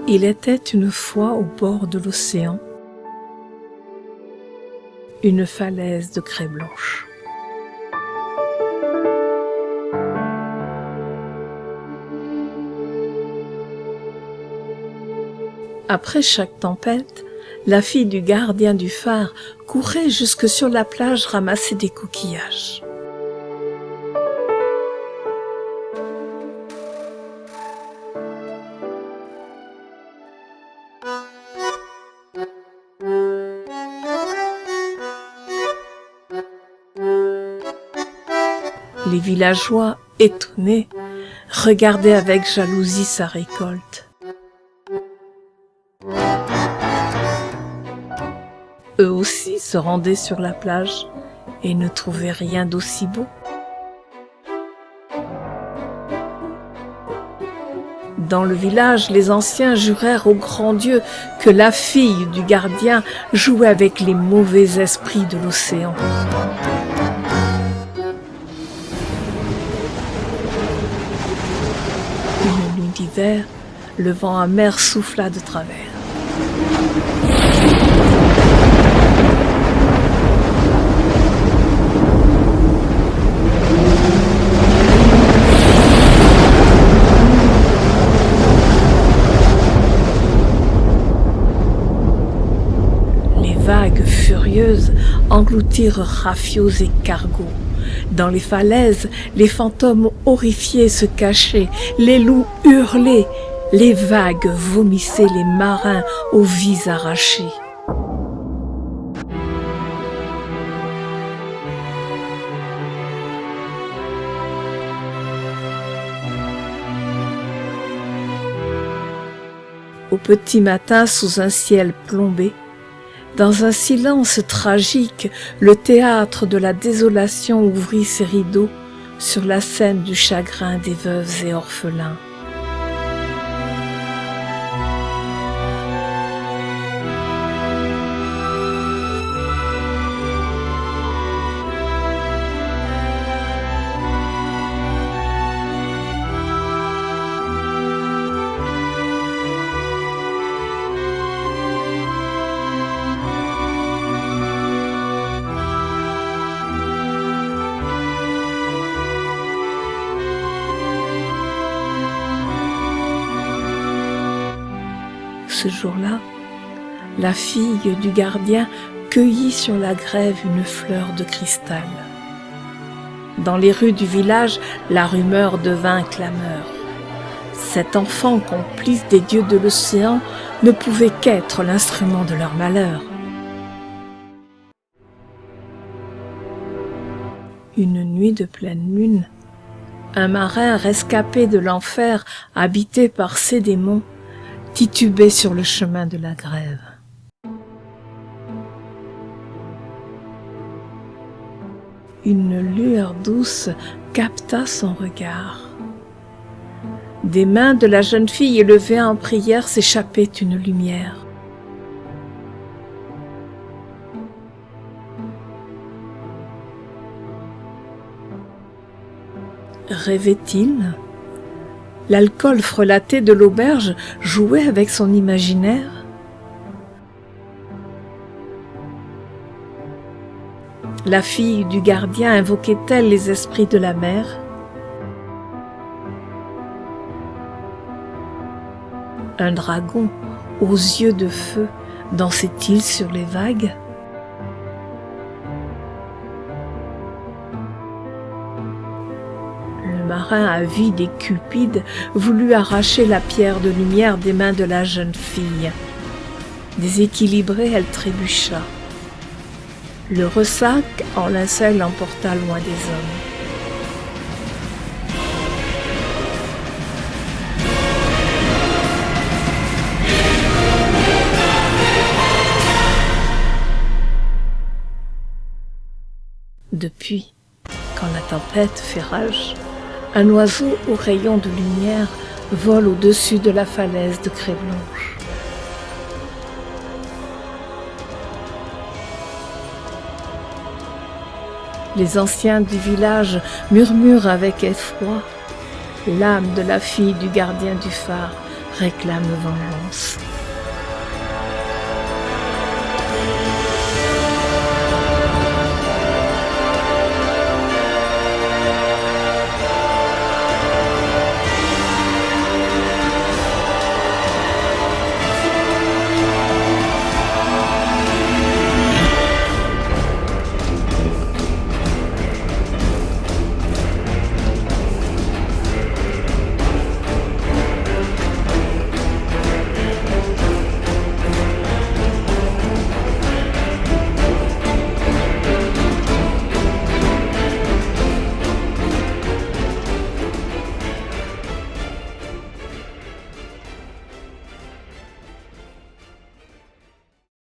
Il était une fois au bord de l'océan, une falaise de craie blanche. Après chaque tempête, la fille du gardien du phare courait jusque sur la plage ramasser des coquillages. Les villageois, étonnés, regardaient avec jalousie sa récolte. Eux aussi se rendaient sur la plage et ne trouvaient rien d'aussi beau. Dans le village, les anciens jurèrent au grand Dieu que la fille du gardien jouait avec les mauvais esprits de l'océan. Une nuit d'hiver, le vent amer souffla de travers. Les vagues furieuses engloutirent rafiots et cargos. Dans les falaises, les fantômes horrifiés se cachaient, les loups hurlaient, les vagues vomissaient les marins aux vies arrachées. Au petit matin, sous un ciel plombé, dans un silence tragique, le théâtre de la désolation ouvrit ses rideaux sur la scène du chagrin des veuves et orphelins. Ce jour-là, la fille du gardien cueillit sur la grève une fleur de cristal. Dans les rues du village, la rumeur devint clameur. Cet enfant complice des dieux de l'océan ne pouvait qu'être l'instrument de leur malheur. Une nuit de pleine lune, un marin rescapé de l'enfer, habité par ses démons, titubait sur le chemin de la grève. Une lueur douce capta son regard. Des mains de la jeune fille élevées en prière s'échappait une lumière. Rêvait-il ? L'alcool frelaté de l'auberge jouait avec son imaginaire. La fille du gardien invoquait-elle les esprits de la mer? Un dragon aux yeux de feu dansait-il sur les vagues? Le marin avide et cupide voulut arracher la pierre de lumière des mains de la jeune fille. Déséquilibrée, elle trébucha. Le ressac en linceul l'emporta loin des hommes. Depuis, quand la tempête fait rage, un oiseau aux rayons de lumière vole au-dessus de la falaise de craie blanche. Les anciens du village murmurent avec effroi. L'âme de la fille du gardien du phare réclame vengeance.